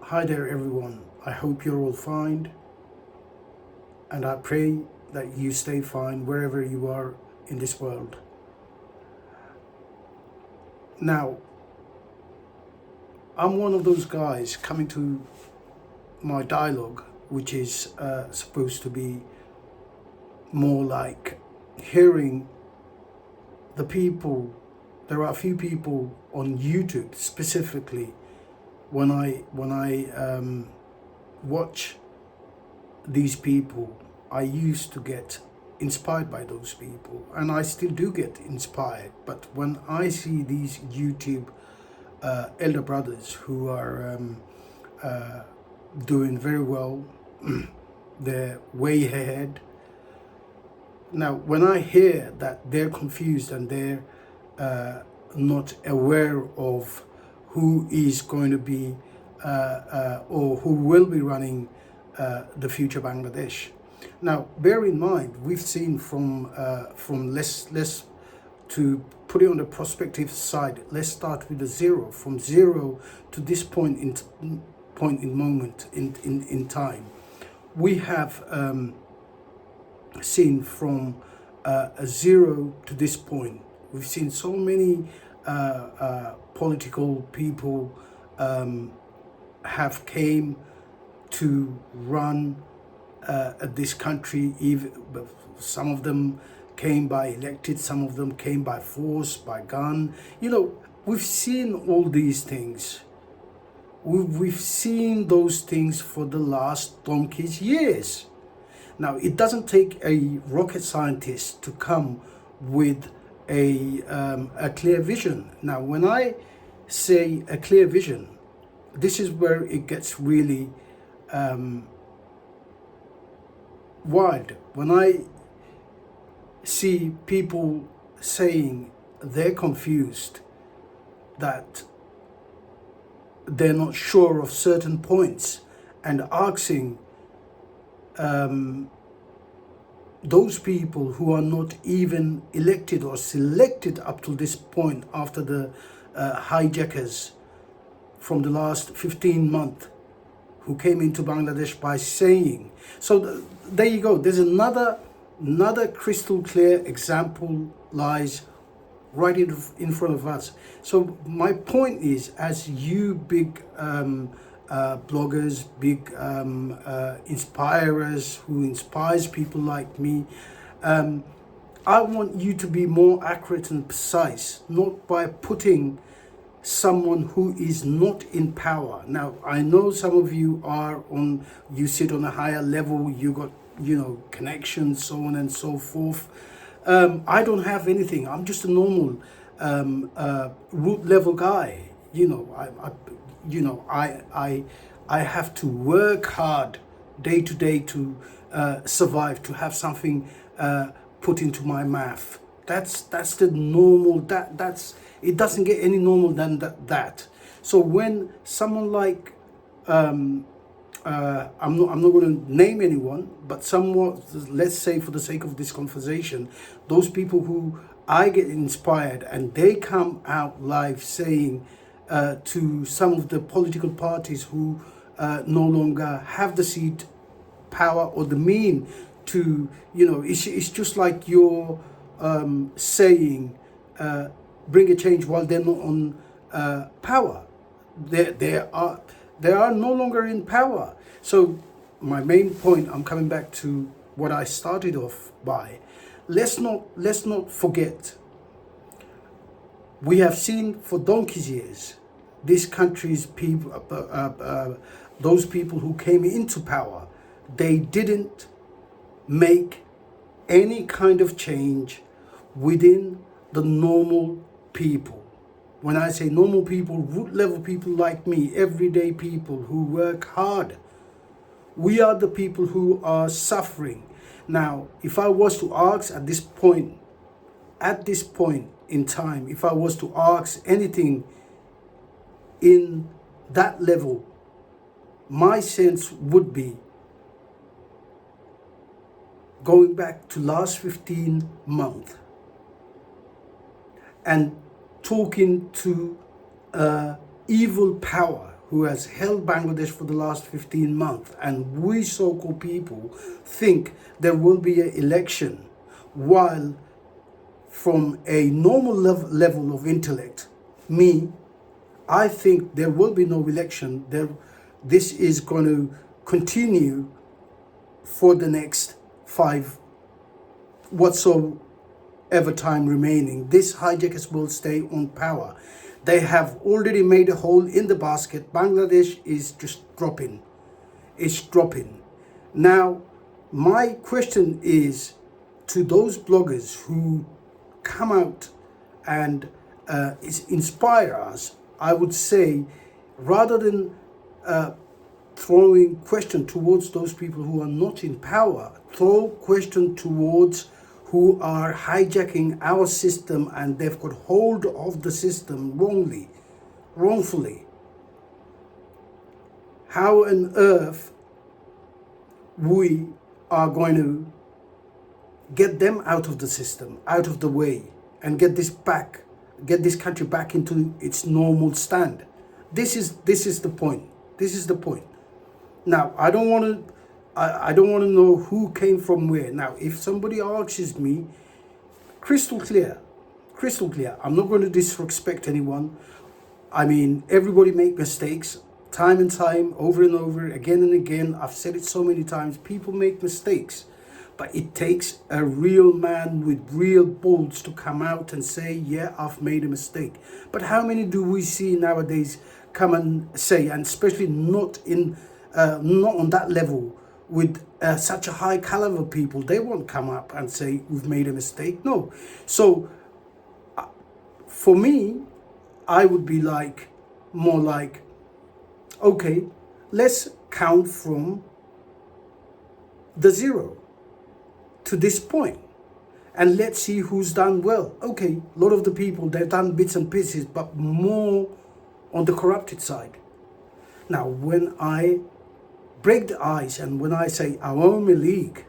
Hi there, everyone. I hope you're all fine, and I pray that you stay fine wherever you are in this world. Now, I'm one of those guys coming to my dialogue, which is supposed to be more like hearing the people. There are a few people on YouTube specifically. When I watch these people, I used to get inspired by those people, and I still do get inspired. But when I see these YouTube elder brothers who are doing very well, they're way ahead. Now, when I hear that they're confused and they're not aware of who is going to be or who will be running the future Bangladesh. Now, bear in mind, we've seen from let's to put it on the prospective side. Let's start with the zero, from zero to this point in moment in time. We have seen from a zero to this point. We've seen so many political people have came to run this country. Even some of them came by elected, some of them came by force, by gun. You know, we've seen all these things. We've seen those things for the last donkey's years. Now, it doesn't take a rocket scientist to come with a clear vision. Now, when I say a clear vision, this is where it gets really wild. When I see people saying they're confused, that they're not sure of certain points, and asking those people who are not even elected or selected up to this point, after the hijackers from the last 15 months who came into Bangladesh by saying. So there you go. There's another crystal clear example lies right in front of us. So my point is, as you big bloggers, big inspirers who inspires people like me, I want you to be more accurate and precise, not by putting someone who is not in power. Now, I know some of you you sit on a higher level, you got, connections, so on and so forth. I don't have anything. I'm just a normal root level guy. I have to work hard day to day to survive, to have something put into my mouth. That's the normal. It doesn't get any normal than that. So when someone like I'm not going to name anyone, but someone, let's say for the sake of this conversation, those people who I get inspired and they come out live saying to some of the political parties who no longer have the seat, power, or the mean to, it's just like you're saying bring a change while they're not on power. They are no longer in power. So my main point, I'm coming back to what I started off by. Let's not forget, we have seen for donkey's years this country's people, those people who came into power, they didn't make any kind of change within the normal people. When I say normal people, root level people like me, everyday people who work hard, we are the people who are suffering. Now, if I was to ask at this point in time, if I was to ask anything in that level, my sense would be going back to last 15 months and talking to evil power who has held Bangladesh for the last 15 months, and we so-called people think there will be an election, while from a normal level of intellect, I think there will be no election. This is going to continue for the next 5 whatsoever time remaining. This hijackers will stay on power. They have already made a hole in the basket. Bangladesh is just dropping. It's dropping. Now, my question is to those bloggers who come out and inspire us. I would say, rather than throwing question towards those people who are not in power, throw question towards who are hijacking our system, and they've got hold of the system wrongfully. How on earth we are going to get them out of the system, out of the way, and get this country back into its normal stand? This is the point. This is the point. Now, I don't want to know who came from where. Now, if somebody asks me, crystal clear. I'm not going to disrespect anyone. I mean, everybody make mistakes, time and time, over and over, again and again. I've said it so many times. People make mistakes, but it takes a real man with real balls to come out and say, yeah, I've made a mistake. But how many do we see nowadays come and say, and especially not on that level, with such a high caliber people? They won't come up and say we've made a mistake. No. So for me, I would be more like, okay, let's count from the zero to this point, and let's see who's done well. Okay, a lot of the people, they've done bits and pieces, but more on the corrupted side. Now, when I break the ice and when I say Awami League,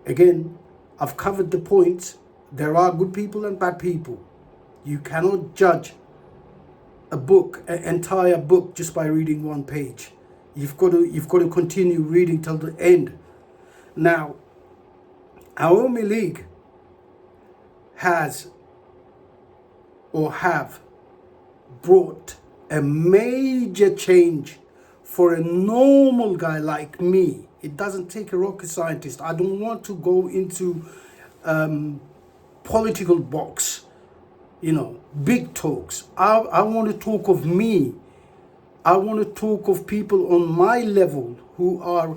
again, I've covered the points. There are good people and bad people. You cannot judge an entire book just by reading one page. You've got to continue reading till the end. Now, Awami League have brought a major change for a normal guy like me. It doesn't take a rocket scientist. I don't want to go into political box, big talks. I want to talk of me. I want to talk of people on my level who are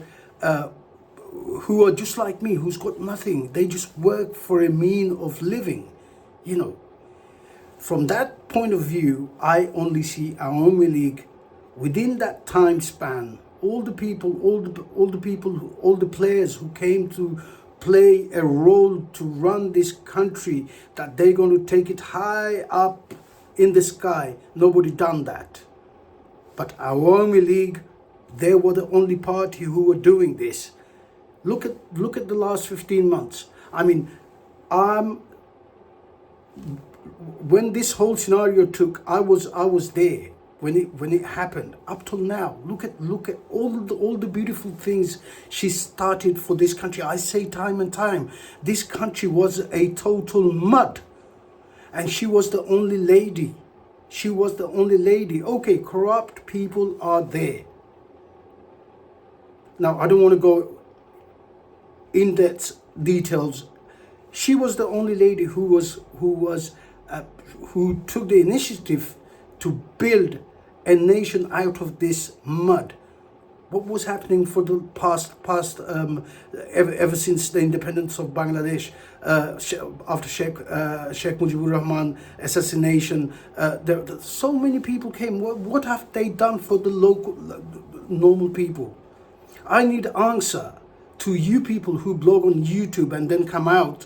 just like me, who's got nothing. They just work for a mean of living, From that point of view, I only see Awami League within that time span. All the players who came to play a role to run this country, that they're going to take it high up in the sky. Nobody done that. But Awami League, they were the only party who were doing this. Look at the last 15 months. I mean, when this whole scenario took, I was there when it happened. Up till now, look at all the beautiful things she started for this country. I say time and time, this country was a total mud, and she was the only lady. Okay, corrupt people are there. Now, I don't want to go in-depth details. She was the only lady who took the initiative to build a nation out of this mud. What was happening for the past ever since the independence of Bangladesh, after Sheikh Rahman assassination? So many people came. What have they done for the normal people? I need answer to you people who blog on YouTube and then come out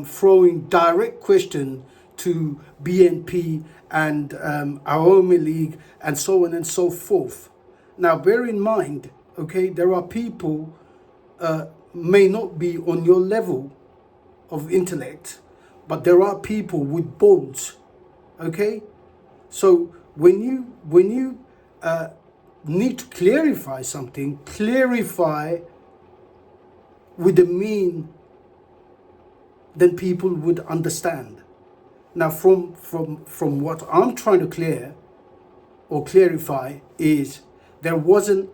throwing direct question to BNP and Awami League and so on and so forth. Now, bear in mind, okay, there are people may not be on your level of intellect, but there are people with balls, okay? So when you need to clarify something, clarify with the mean, then people would understand. Now, from what I'm trying to clear or clarify is there wasn't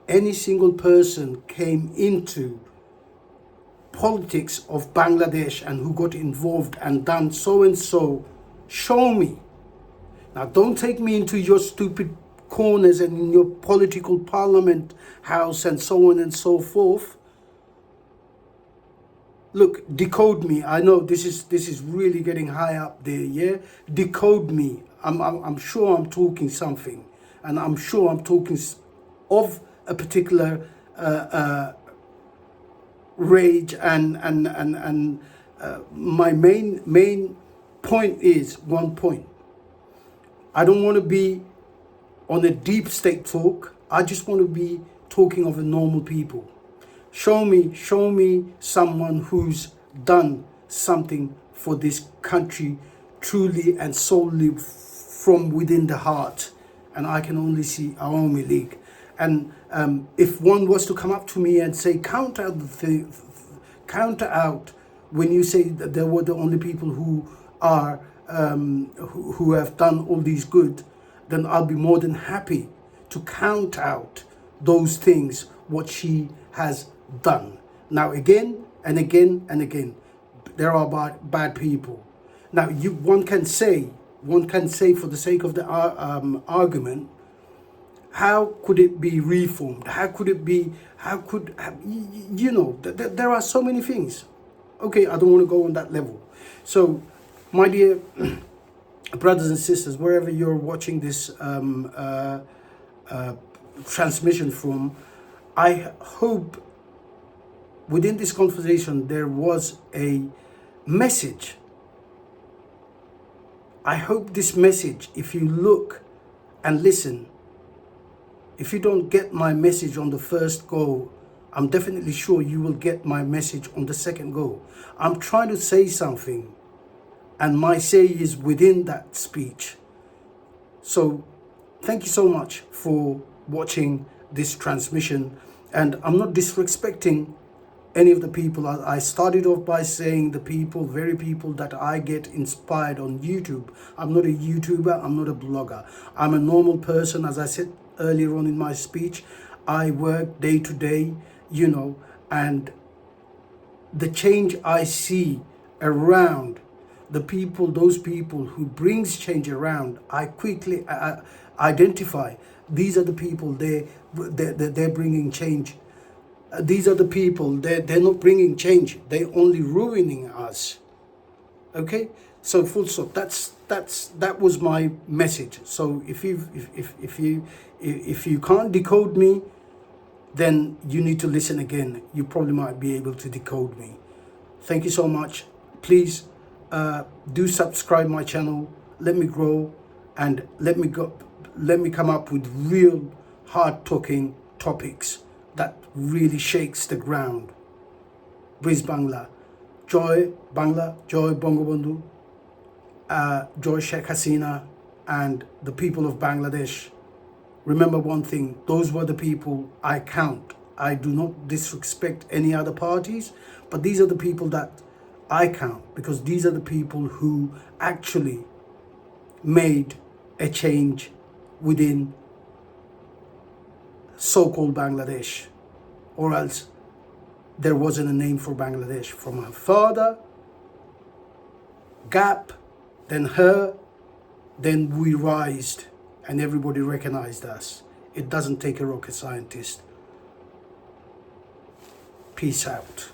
any single person came into politics of Bangladesh and who got involved and done so and so. Show me. Now, don't take me into your stupid corners and in your political parliament house and so on and so forth. Look, decode me. I know this is really getting high up there, yeah? Decode me. I'm sure I'm talking something, and I'm sure I'm talking of a particular rage and my main point is one point. I don't want to be on a deep state talk. I just want to be talking of a normal people. Show me someone who's done something for this country truly and solely from within the heart. And I can only see Awami League. And if one was to come up to me and say, counter out when you say that they were the only people who are who have done all these good, then I'll be more than happy to count out those things what she has done. Now again and again and again, there are bad people. Now one can say for the sake of the argument, how could it be reformed? How could you know, there are so many things. Okay, I don't want to go on that level. So, my dear brothers and sisters, wherever you're watching this transmission from, I hope within this conversation there was a message. I hope this message, if you look and listen, if you don't get my message on the first go, I'm definitely sure you will get my message on the second go. I'm trying to say something, and my say is within that speech. So thank you so much for watching this transmission. And I'm not disrespecting any of the people. I started off by saying the people, very people that I get inspired on YouTube. I'm not a YouTuber, I'm not a blogger. I'm a normal person, as I said earlier on in my speech. I work day to day, you know, and the change I see around the people, those people who brings change around, I quickly identify. These are the people, they're bringing change. These are the people, they're not bringing change, they're only ruining us. Okay, so full stop. That was my message. So if you can't decode me, then you need to listen again. You probably might be able to decode me. Thank you so much. Please do subscribe my channel. Let me grow, and let me come up with real hard talking topics that really shakes the ground. breezeBangla, joy Bangla, joy Bangabandhu, joy Sheikh Hasina and the people of Bangladesh. Remember one thing, those were the people I count. I do not disrespect any other parties, but these are the people that I count, because these are the people who actually made a change within so-called Bangladesh, or else there wasn't a name for Bangladesh. From her father, Gap, then her, then we rised, and everybody recognized us. It doesn't take a rocket scientist. Peace out.